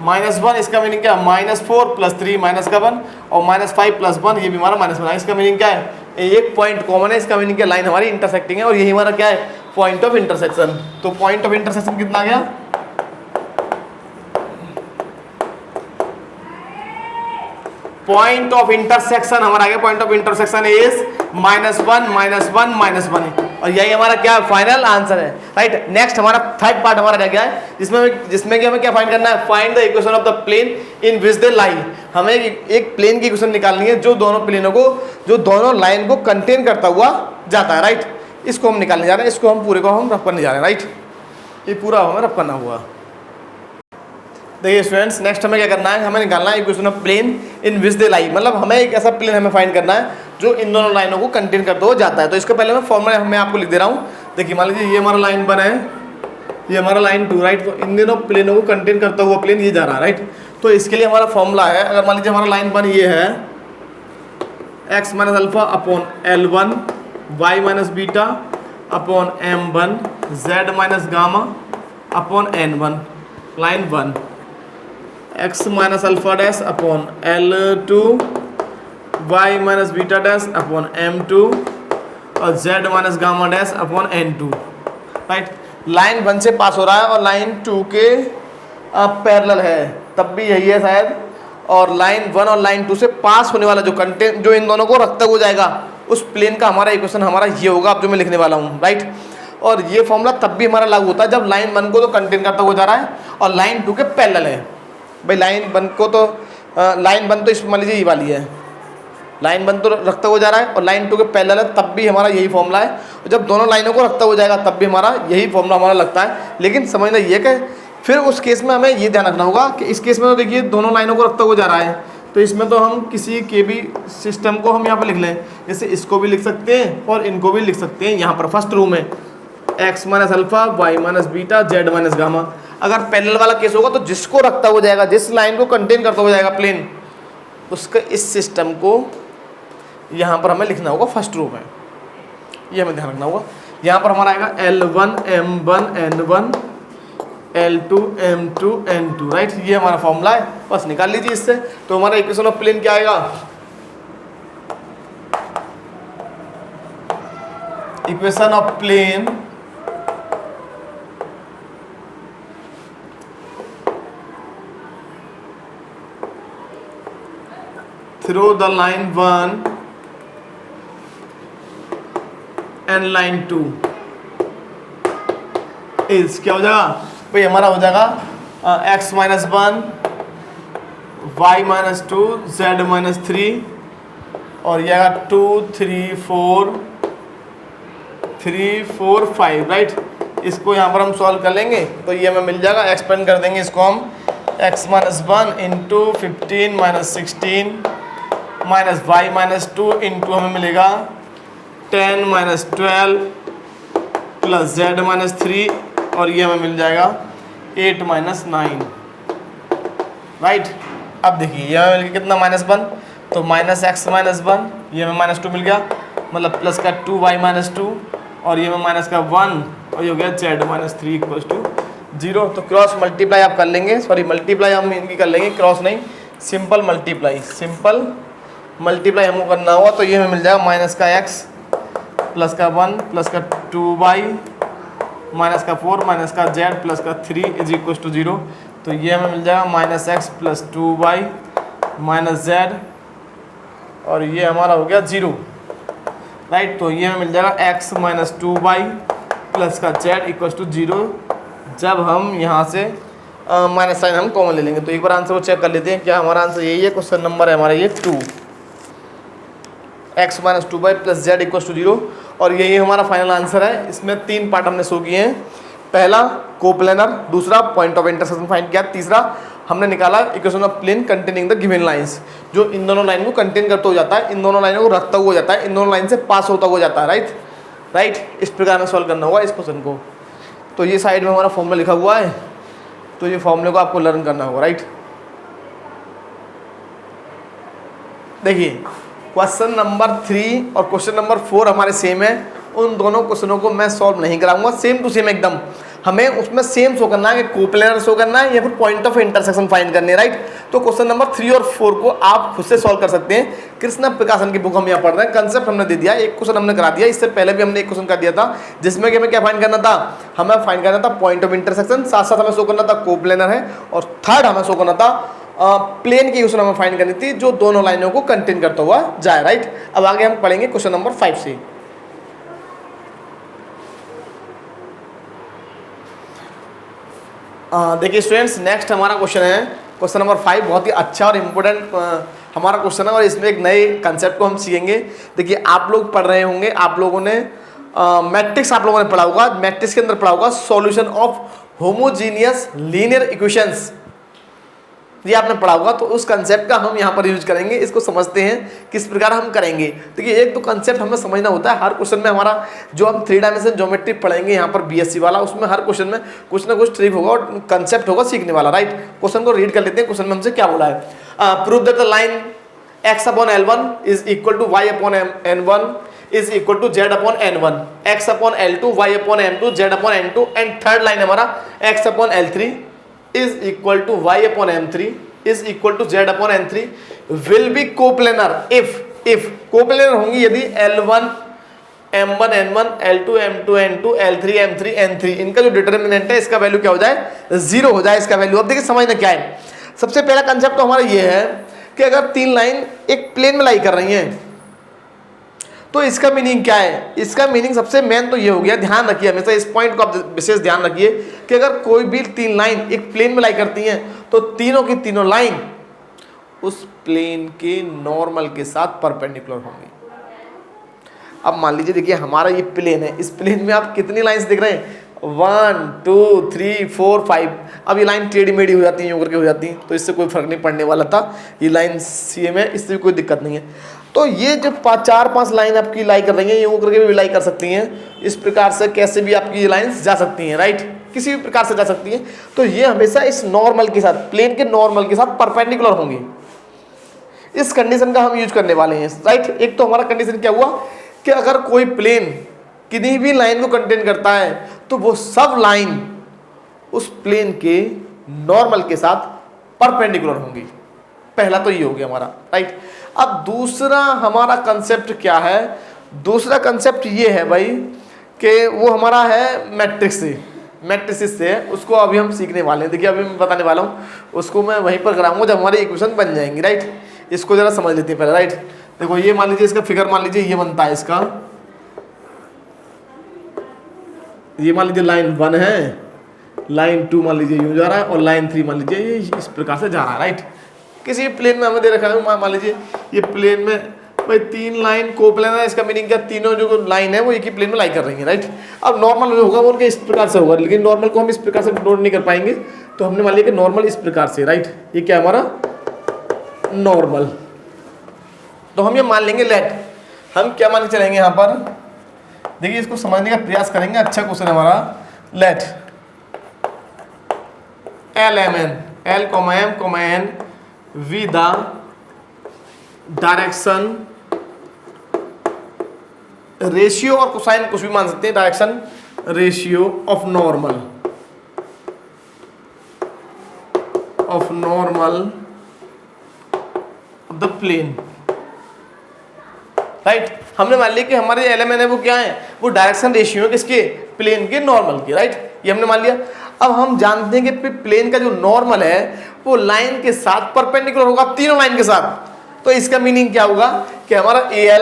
-1, इसका मीनिंग क्या, -4 + 3 -1, और -5 + 1, ये भी हमारा -1। इसका मीनिंग क्या है, एक पॉइंट कॉमन है, इसका मीनिंग क्या, लाइन हमारी इंटरसेक्टिंग है, और यही हमारा क्या है, पॉइंट ऑफ इंटरसेक्शन। तो पॉइंट ऑफ इंटरसेक्शन कितना आ गया, पॉइंट ऑफ इंटरसेक्शन हमारा आ गया, पॉइंट ऑफ इंटरसेक्शन इज -1 -1 -1, और यही हमारा क्या फाइनल आंसर है, राइट। नेक्स्ट हमारा थर्ड पार्ट हमारा रह गया है, जिसमें कि हमें क्या फाइंड करना है, find the equation of the plane in which they lie. हमें एक प्लेन की इक्वेशन निकालनी है जो दोनों लाइन को कंटेन करता हुआ जाता है, राइट। इसको हम निकालने जा रहे हैं, इसको हम पूरे को हम रफ करने जा रहे हैं, राइट। ये पूरा हमें रफ करना हुआ। देखिए स्टूडेंट्स, नेक्स्ट हमें क्या करना है, हमें निकालना है equation of plane in which they लाई, मतलब हमें एक ऐसा प्लेन हमें फाइंड करना है जो इन दोनों लाइनों को कंटेन करते हुए जाता है। तो इसके पहले मैं फॉर्मूला मैं आपको लिख दे रहा हूँ। देखिए मान लीजिए ये हमारा लाइन 1 है, ये हमारा लाइन 2, राइट। तो इन दोनों प्लेनों को कंटेन करता हुआ प्लेन ये जा रहा है, राइट। तो इसके लिए हमारा फॉर्मूला है, अगर मान लीजिए हमारा लाइन 1 ये है x - alpha upon L1 y - beta upon M1 z - gamma upon N1, line 1। x - alpha dash upon L2 y - beta dash upon M2 और z - gamma dash upon N2, right. Line 1 से पास हो रहा है और line 2 के parallel है, तब भी यही है शायद। और लाइन 1 और लाइन 2 से पास होने वाला जो कंटेंट जो इन दोनों को रखता हुआ जाएगा उस प्लेन का हमारा इक्वेशन हमारा ये होगा, अब जो मैं लिखने वाला हूँ, राइट। और ये फॉर्मूला तब भी हमारा लागू होता है जब लाइन 1 को तो कंटेन करता हुआ जा रहा है और लाइन 2 के पैरेलल है। भाई लाइन 1 को तो लाइन 1 तो इस मान लीजिए ये वाली है, लाइन 1 तो रखता हुआ जा रहा है और लाइन 2 के पैरेलल है, तब भी हमारा यही फॉर्मूला है। और जब दोनों लाइनों को रखता हुआ जाएगा तब भी हमारा यही फॉर्मूला हमारा लगता है। लेकिन समझना ये कि फिर उस केस में हमें ये ध्यान रखना होगा कि इस केस में तो देखिए दोनों लाइनों को रखता हुआ जा रहा है, तो इसमें तो हम किसी के भी सिस्टम को हम यहाँ पर लिख लें, जैसे इसको भी लिख सकते हैं और इनको भी लिख सकते हैं। यहाँ पर फर्स्ट रो में x - alpha y - beta z - gamma. अगर पैरेलल वाला केस होगा तो जिसको रखता हुआ जाएगा, जिस लाइन को कंटेन करता हुआ जाएगा प्लेन, उसका इस सिस्टम को यहाँ पर हमें लिखना होगा फर्स्ट रो में, ये हमें ध्यान रखना होगा। यहाँ पर हमारा आएगा L1 M1 N1 L2 M2 N2, right. ये हमारा फॉर्मूला है, बस निकाल लीजिए इससे। तो हमारा इक्वेशन ऑफ प्लेन क्या आएगा, equation of plane through the line 1 and line 2 is क्या हो जाएगा भाई, हमारा हो जाएगा x - 1 y - 2 z - 3 और यह 2 3 4 5, राइट। इसको यहाँ पर हम सॉल्व कर लेंगे तो ये हमें मिल जाएगा, एक्सपेंड कर देंगे इसको हम, x - 1 into 15 - 16 minus y - 2 into हमें मिलेगा 10 - 12 प्लस z - 3 और ये हमें मिल जाएगा 8 - 9, राइट। अब देखिए ये हमें मिल गया कितना -1, तो -x - 1 ये हमें -2 मिल गया, मतलब प्लस का 2y - 2 और ये हमें माइनस का 1 और ये हो गया z - 3 = 0। तो क्रॉस मल्टीप्लाई आप कर लेंगे, सॉरी मल्टीप्लाई हम इनकी कर लेंगे, क्रॉस नहीं, सिंपल मल्टीप्लाई हमको करना होगा। तो ये हमें मिल जाएगा माइनस का x प्लस का 1 प्लस का 2y माइनस का 4 माइनस का z प्लस का 3 = 0। तो ये हमें मिल जाएगा -x plus 2y minus z और ये हमारा हो गया 0, राइट। तो ये हमें मिल जाएगा x - 2y प्लस का z = 0 जब हम यहाँ से माइनस साइन हम कॉमन ले लेंगे। तो एक बार आंसर को चेक कर लेते हैं, क्या हमारा आंसर यही है, क्वेश्चन नंबर है हमारा ये 2, x - 2y प्लस z = 0 और यही हमारा फाइनल आंसर है। इसमें 3 पार्ट हमने शो किए हैं, पहला कोप्लेनर, दूसरा पॉइंट ऑफ इंटरसेक्शन फाइंड किया, तीसरा हमने निकाला equation of plane containing the given lines, जो इन दोनों लाइन को कंटेन करता हो जाता है, इन दोनों लाइनों को रखता हुआ जाता है, इन दोनों लाइन से पास होता हुआ जाता है, राइट। इस प्रकार में सॉल्व करना होगा इस क्वेश्चन को। तो ये साइड में हमारा फॉर्मूला लिखा हुआ है, तो ये फॉर्मूले को आपको लर्न करना होगा, राइट। देखिए क्वेश्चन नंबर 3 और क्वेश्चन नंबर 4 हमारे सेम है, उन दोनों क्वेश्चनों को मैं सॉल्व नहीं कराऊंगा, सेम टू सेम एकदम। हमें उसमें सेम शो करना है कि कोप्लेनर शो करना है या फिर पॉइंट ऑफ इंटरसेक्शन फाइंड करनी है, राइट। तो क्वेश्चन नंबर 3 और 4 को आप खुद से सॉल्व कर सकते हैं। कृष्ण प्रकाशन की बुक हम यहाँ पढ़ रहे हैं, कंसेप्ट हमने दे दिया, एक क्वेश्चन हमने करा दिया, इससे पहले भी हमने एक क्वेश्चन कर दिया था जिसमें कि हमें क्या फाइंड करना था, हमें फाइंड करना था पॉइंट ऑफ इंटरसेक्शन, साथ साथ हमें शो करना था कोप्लेनर है, और थर्ड हमें शो करना था प्लेन की इक्वेशन हमें फाइंड करनी थी जो दोनों लाइनों को कंटेन करता हुआ जाए, राइट। अब आगे हम पढ़ेंगे क्वेश्चन नंबर 5 से। देखिए स्टूडेंट्स, नेक्स्ट हमारा क्वेश्चन है क्वेश्चन नंबर 5। बहुत ही अच्छा और इम्पोर्टेंट हमारा क्वेश्चन है और इसमें एक नए कंसेप्ट को हम सीखेंगे। देखिए आप लोग पढ़ रहे होंगे, आप लोगों ने मैट्रिक्स आप लोगों ने पढ़ा होगा, मैट्रिक्स के अंदर पढ़ा होगा solution of homogeneous linear equations, ये आपने पढ़ा होगा। तो उस कंसेप्ट का हम यहाँ पर यूज करेंगे, इसको समझते हैं किस प्रकार हम करेंगे। देखिए एक तो कंसेप्ट हमें समझना होता है, हर क्वेश्चन में हमारा जो हम 3 डायमेंशन ज्योमेट्री पढ़ेंगे यहाँ पर बीएससी वाला, उसमें हर क्वेश्चन में कुछ ना कुछ ट्रिक होगा और कंसेप्ट होगा सीखने वाला, राइट। क्वेश्चन को रीड कर लेते हैं, क्वेश्चन में हमसे क्या बोला है। Prove that the line x upon L1 is equal to y upon N1 is equal to z upon N1, x upon L2 y upon M2 z upon N2 and third line हमारा x upon L3 is equal to y upon M3 is equal to z upon N3 will be coplanar if coplanar होंगी यदि L1 M1 N1 L2 M2 N2 L3 M3 N3 इनका जो determinant है इसका value क्या हो जाए, 0 हो जाए इसका वैल्यू। अब देखिए समझना क्या है। सबसे पहला कंसेप्ट तो हमारा ये है कि अगर 3 लाइन एक प्लेन में लाई कर रही हैं तो इसका मीनिंग क्या है। इसका मीनिंग सबसे मेन तो ये हो गया, ध्यान रखिए हमेशा इस पॉइंट को आप विशेष ध्यान रखिए कि अगर कोई भी 3 लाइन एक प्लेन में लाई करती हैं तो तीनों की तीनों लाइन उस प्लेन के नॉर्मल के साथ परपेंडिकुलर होंगी। अब मान लीजिए देखिए हमारा ये प्लेन है, इस प्लेन में आप कितनी लाइंस दिख रहे हैं, 1 2 3 4 5। अब ये लाइन टेढ़ी मेढ़ी हो जाती है, यूँ करके हो जाती हैं, तो इससे कोई फर्क नहीं पड़ने वाला था। ये लाइन सेम है, इससे भी कोई दिक्कत नहीं है। तो ये जो 4-5 लाइन आपकी लाई कर रही हैं, यूँ करके भी लाई कर सकती हैं, इस प्रकार से कैसे भी आपकी ये लाइन्स जा सकती हैं, राइट, किसी भी प्रकार से जा सकती हैं। तो ये हमेशा इस नॉर्मल के साथ, प्लेन के नॉर्मल के साथ परपेंडिकुलर होंगी। इस कंडीशन का हम यूज करने वाले हैं, राइट। एक तो हमारा कंडीशन क्या हुआ कि अगर कोई प्लेन किसी भी लाइन को कंटेन करता है तो वो सब लाइन उस प्लेन के नॉर्मल के साथ परपेंडिकुलर होंगी। पहला तो ये हो गया हमारा, राइट। अब दूसरा हमारा कंसेप्ट क्या है, दूसरा कंसेप्ट ये है भाई कि वो हमारा है मैट्रिक्स से, उसको अभी हम सीखने वाले हैं। देखिए अभी मैं बताने वाला हूँ, उसको मैं वहीं पर कराऊंगा जब हमारी इक्वेशन बन जाएंगी, राइट। इसको जरा समझ लेते हैं पहले, राइट। देखो ये मान लीजिए इसका फिगर मान लीजिए ये बनता है इसका, ये मान लीजिए लाइन 1 है, लाइन 2 मान लीजिए यूँ जा रहा है और लाइन 3 मान लीजिए ये इस प्रकार से जा रहा है, राइट। किसी भी प्लेन में हमें दे रखा है, मान लीजिए ये प्लेन में भाई 3 लाइन कोप्लेनर है। इसका मीनिंग क्या, तीनों जो लाइन है वो एक ही प्लेन में लाई कर रही है, राइट। अब नॉर्मल जो होगा वो उनके इस प्रकार से होगा, लेकिन नॉर्मल को हम इस प्रकार से नोट नहीं कर पाएंगे, तो हमने मान लिया कि नॉर्मल इस प्रकार से, राइट। ये क्या हमारा नॉर्मल, तो हम ये मान लेंगे लेट। हम क्या मान के चलेंगे यहाँ पर, देखिए इसको समझने का प्रयास करेंगे। अच्छा क्वेश्चन है हमारा, let L M N L comma M comma N be the direction ratio और कोसाइन कुछ भी मान सकते हैं, direction ratio of normal the plane, right. हमने मान लिया कि हमारे एलएमएन है वो क्या है, वो डायरेक्शन रेशियो है किसके, प्लेन के नॉर्मल के, राइट। ये हमने मान लिया। अब हम जानते हैं कि प्लेन का जो नॉर्मल है वो लाइन के साथ परपेंडिकुलर होगा, तीनों लाइन के साथ। तो इसका मीनिंग क्या होगा कि हमारा एल,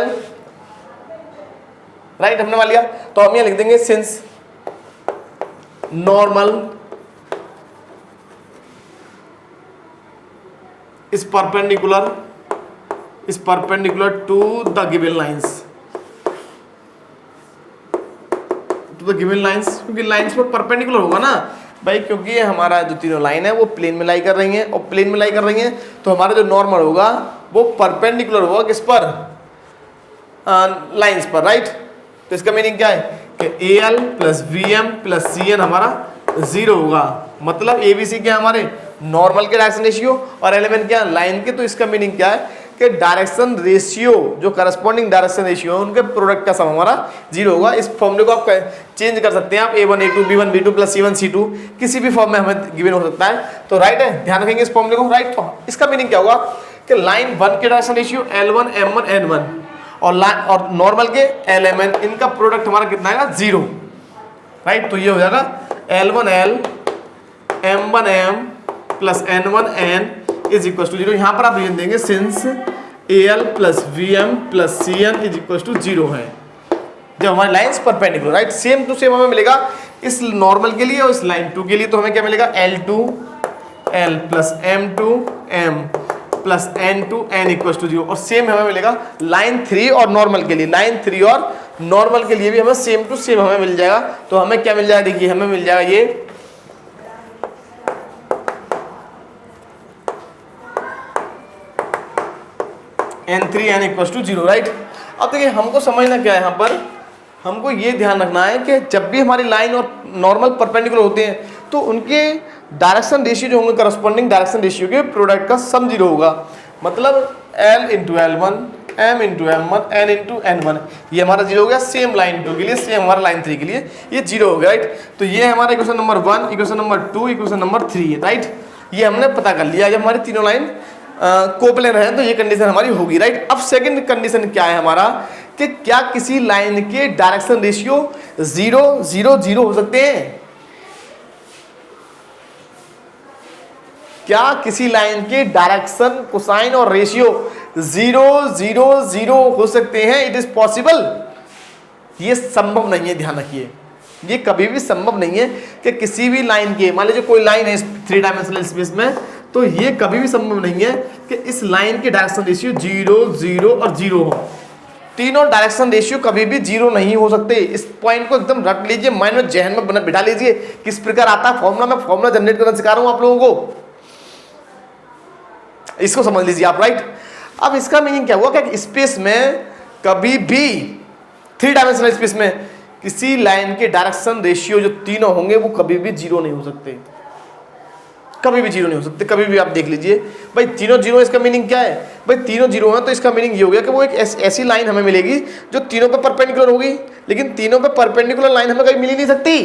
राइट, हमने मान लिया। तो हम यहाँ लिख देंगे since normal is perpendicular to the given lines, क्योंकि लाइंस पर परपेंडिकुलर होगा ना भाई, क्योंकि ये हमारा जो तीनों लाइन है वो प्लेन में लाई कर रही हैं, और प्लेन में लाई कर रही हैं तो हमारा जो नॉर्मल होगा वो परपेंडिकुलर होगा किस पर, लाइंस पर, राइट। तो इसका मीनिंग क्या है कि AL plus VM plus CN हमारा 0 होगा। मतलब ABC क्या हमारे नॉर्मल के डायरेक्शन रेशियो और एलिमेंट क्या लाइन के। तो इसका मीनिंग क्या है कि डायरेक्शन रेशियो जो करस्पॉन्डिंग डायरेक्शन रेशियो है उनके प्रोडक्ट का सम हमारा 0 होगा। इस फॉर्मूले को आप चेंज कर सकते हैं, आप A1 A2 B1 B2 plus C1 C2 किसी भी फॉर्म में हमें गिवन हो सकता है। तो राइट है, ध्यान रखेंगे इस फॉर्मूले को, राइट। तो इसका मीनिंग क्या होगा कि लाइन 1 के direction ratio L1 M1 N1 और नॉर्मल के LMN, इनका प्रोडक्ट हमारा कितना आएगा 0, राइट। तो ये हो जाएगा L1L M1M plus N1N is equal to 0। यहाँ पर आप रीजन देंगे since AL plus VM plus CN is equal to 0 है जब हमारी lines perpendicular, right. Same to same हमें मिलेगा इस नॉर्मल के लिए और इस लाइन 2 के लिए। तो हमें क्या मिलेगा, L plus M plus N equal to 0। और सेम हमें मिलेगा लाइन 3 और नॉर्मल के लिए, लाइन 3 और नॉर्मल के लिए भी हमें सेम टू सेम हमें मिल जाएगा। तो हमें क्या मिल जाएगा, देखिए हमें मिल जाएगा ये N3 इक्वल टू 0, राइट। अब देखिए हमको समझना क्या है, यहाँ पर हमको ये ध्यान रखना है कि जब भी हमारी लाइन और नॉर्मल परपेंडिकुलर होते हैं तो उनके डायरेक्शन रेशियो जो होंगे, करस्पॉन्डिंग डायरेक्शन रेशियो के प्रोडक्ट का सम 0 होगा। मतलब L into L1 M into M1 N into N1, ये हमारा 0 हो गया। सेम लाइन 2 के लिए, सेम हमारा लाइन 3 के लिए ये 0 हो गया, राइट। तो ये हमारा equation number 1, equation number 2, equation number 3 है, राइट। ये हमने पता कर लिया। जब हमारी तीनों लाइन कोप्लेनर है तो ये कंडीशन हमारी होगी, राइट। अब सेकंड कंडीशन क्या है हमारा, कि क्या किसी लाइन के डायरेक्शन रेशियो 0 0 0 हो सकते हैं? क्या किसी लाइन के डायरेक्शन, कोसाइन और रेशियो 0 0 0 हो सकते हैं? It is possible. ये संभव नहीं है, ध्यान रखिए, ये कभी भी संभव नहीं है कि किसी भी लाइन के, मान लीजिए कोई लाइन है इस 3 डायमेंशनल स्पेस में, तो ये कभी भी संभव नहीं है कि इस लाइन के डायरेक्शन रेशियो 0 0 और 0 हो। तीनों डायरेक्शन रेशियो कभी भी 0 नहीं हो सकते। इस पॉइंट को एकदम रट लीजिए, माइंड में, जहन में बिठा लीजिए। किस प्रकार आता है फॉर्मूला, मैं फॉर्मूला जनरेट करना सिखा रहा हूं आप लोगों को, इसको समझ लीजिए आप, राइट। अब इसका मीनिंग क्या हुआ, कि स्पेस में कभी भी 3 डायमेंशनल स्पेस में किसी लाइन के डायरेक्शन रेशियो जो तीनों होंगे वो कभी भी 0 नहीं हो सकते, कभी भी 0 नहीं हो सकते। कभी भी आप देख लीजिए भाई, तीनों 0, इसका मीनिंग क्या है भाई, तीनों 0 है तो इसका मीनिंग ये हो गया कि वो एक ऐसी लाइन हमें मिलेगी जो तीनों पे परपेंडिकुलर होगी। लेकिन तीनों पे परपेंडिकुलर लाइन हमें कभी मिल ही नहीं सकती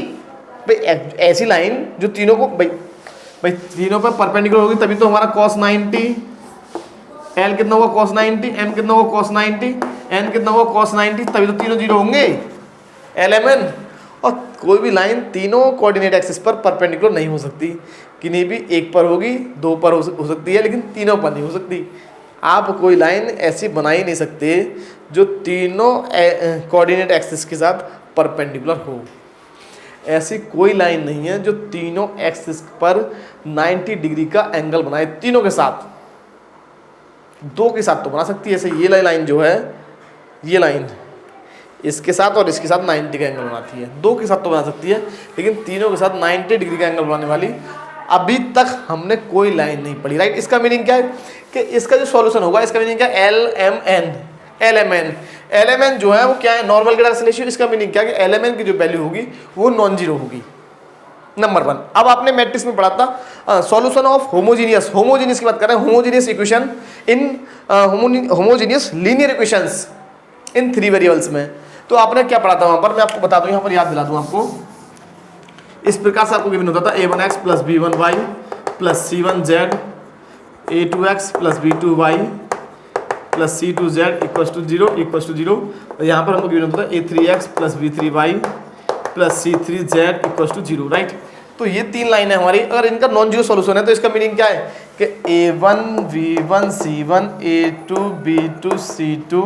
भाई। ऐसी लाइन जो तीनों को भाई तीनों पे परपेंडिकुलर होगी, तभी तो हमारा cos 90, L कितना होगा cos 90, M कितना होगा cos 90, N कितना होगा cos 90, तभी तो तीनों 0 होंगे, LMN। और कोई भी लाइन तीनों कोऑर्डिनेट एक्सिस पर परपेंडिकुलर नहीं हो सकती, किन्हीं भी एक पर होगी, 2 पर हो सकती है, लेकिन तीनों पर नहीं हो सकती। आप कोई लाइन ऐसी बना ही नहीं सकते जो तीनों कोऑर्डिनेट एक्सिस के साथ परपेंडिकुलर हो। ऐसी कोई लाइन नहीं है जो तीनों एक्सिस पर 90 डिग्री का एंगल बनाए, तीनों के साथ। 2 के साथ तो बना सकती है, ऐसे ये लाइन जो है, ये लाइन इसके साथ और इसके साथ 90 का एंगल बनाती है, 2 के साथ तो बना सकती है, लेकिन तीनों के साथ 90 डिग्री का एंगल बनाने वाली अभी तक हमने कोई लाइन नहीं पढ़ी, राइट। इसका मीनिंग क्या है कि इसका जो सॉल्यूशन होगा, इसका मीनिंग क्या है, LMN जो है वो क्या है, नॉर्मल के डायरेक्शन रेशियो। इसका मीनिंग क्या है कि LMN की जो वैल्यू होगी वो नॉन जीरो होगी, नंबर 1। अब आपने मैट्रिक्स में पढ़ा था सॉल्यूशन ऑफ होमोजीनियस की बात कर रहे हैं, homogeneous equation in homogeneous linear equations in 3 variables में। तो आपने क्या पढ़ा था वहाँ पर, मैं आपको बता दूँ, यहाँ पर याद दिला दूँ आपको। इस प्रकार से आपको गिवन होता था a1x plus b1y plus c1z a2x plus b2y plus c2z equal to 0। और यहाँ पर हमको गिवन होता था a3x plus b3y plus c3z equal to 0, right. तो ये 3 लाइन है हमारी। अगर इनका नॉन जीरो सॉल्यूशन है तो इसका मीनिंग क्या है कि a1 v1 c1 a2 b2 c2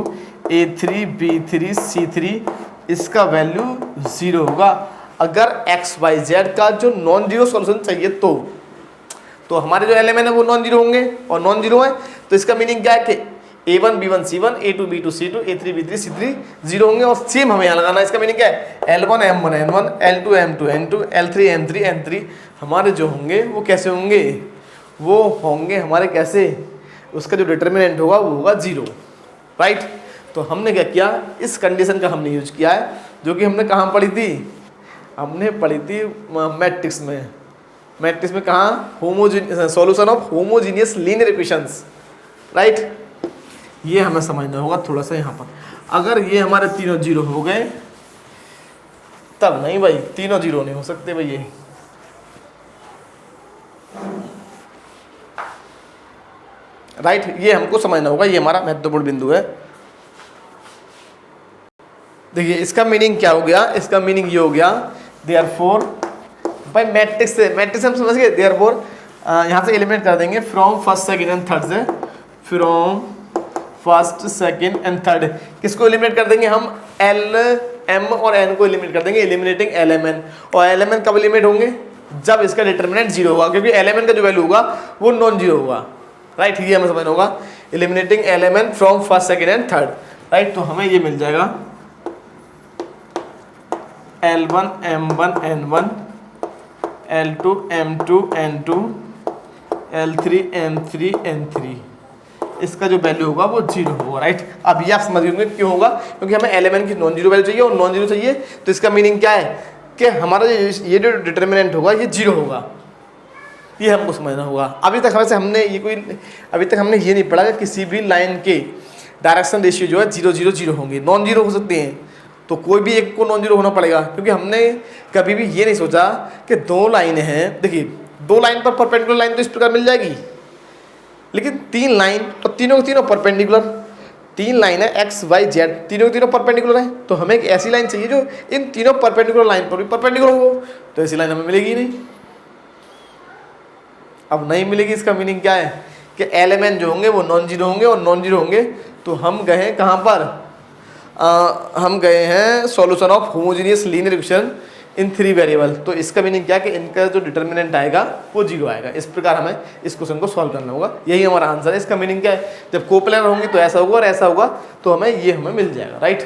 a3 b3 c3 इसका वैल्यू 0 होगा। अगर x y z का जो नॉन जीरो सॉल्यूशन चाहिए तो हमारे जो एलिमेंट है वो नॉन जीरो होंगे, और नॉन जीरो है तो इसका मीनिंग क्या है कि a1 b1 c1 a2 b2 c2 a3 b3 c3 0 होंगे। और सेम हमें यहाँ लगाना है, इसका मीनिंग क्या है, L1 m1 n1 L2 m2 n2 L3 m3 n3 हमारे जो होंगे वो कैसे होंगे, वो होंगे हमारे कैसे, उसका जो डिटर्मिनेंट होगा वो होगा 0, राइट। तो हमने क्या किया, इस कंडीशन का हमने यूज किया है, जो कि हमने कहाँ पढ़ी थी, हमने पढ़ी थी मैट्रिक्स में कहाँ, solution of homogeneous linear equations, right. ये हमें समझना होगा थोड़ा सा यहाँ पर। अगर ये हमारे तीनों 0 हो गए तब नहीं भाई, तीनों 0 नहीं हो सकते भाई ये, राइट। ये हमको समझना होगा, ये हमारा महत्वपूर्ण बिंदु है। देखिए इसका मीनिंग क्या हो गया, इसका मीनिंग ये हो गया देयरफॉर, भाई मैट्रिक्स हम समझ गए, देयरफॉर यहाँ से एलिमिनेट कर देंगे from first second and third से, from first second and third. किसको एलिमिनेट कर देंगे हम? एल एम और एन को एलिमिनेट कर देंगे, एलिमिनेटिंग एल एम एन। और एल एम एन कब एलिमिनेट होंगे? जब इसका डिटर्मिनेंट जीरो होगा, क्योंकि एल एम एन का जो वैल्यू होगा वो नॉन जीरो होगा, राइट। ये हमें समझना होगा, eliminating L M N from first second and third, right. तो हमें ये मिल जाएगा L1 M1 N1, L2 M2 N2, L3 M3 N3। इसका जो वैल्यू होगा वो जीरो होगा, राइट। अब ये आप समझ गए क्यों होगा, क्योंकि हमें एलिमेंट की नॉन जीरो वैल्यू चाहिए और नॉन जीरो चाहिए, तो इसका मीनिंग क्या है कि हमारा ये जो डिटर्मिनेंट होगा ये जीरो होगा, ये हमको समझना होगा। अभी तक हमने ये नहीं पढ़ा कि किसी भी लाइन के डायरेक्शन रेशियो जो है 0 0 0 होंगे, नॉन जीरो हो सकते हैं, तो कोई भी एक को नॉन जीरो होना पड़ेगा, क्योंकि हमने कभी भी ये नहीं सोचा कि दो लाइनें हैं। देखिए, दो लाइन पर परपेंडिकुलर लाइन तो इस प्रकार मिल जाएगी, लेकिन तीन लाइन और तीनों के तीनों परपेंडिकुलर, तीन लाइन है एक्स वाई जेड, तीनों के तीनों परपेंडिकुलर है, तो हमें एक ऐसी लाइन चाहिए जो इन तीनों परपेंडिकुलर लाइन पर भी परपेंडिकुलर हो, तो ऐसी लाइन हमें मिलेगी नहीं। अब नहीं मिलेगी, इसका मीनिंग क्या है कि एलिमेंट जो होंगे वो नॉन जीरो होंगे, और नॉन जीरो होंगे तो हम गए हैं कहाँ पर? हम गए हैं solution of homogeneous linear equation in 3 variable. तो इसका मीनिंग क्या है कि इनका जो डिटर्मिनेंट आएगा वो जीरो आएगा। इस प्रकार हमें इस क्वेश्चन को सॉल्व करना होगा, यही हमारा आंसर है। इसका मीनिंग क्या है? जब कोप्लेनर होंगे तो ऐसा होगा और ऐसा होगा, तो हमें मिल जाएगा, राइट।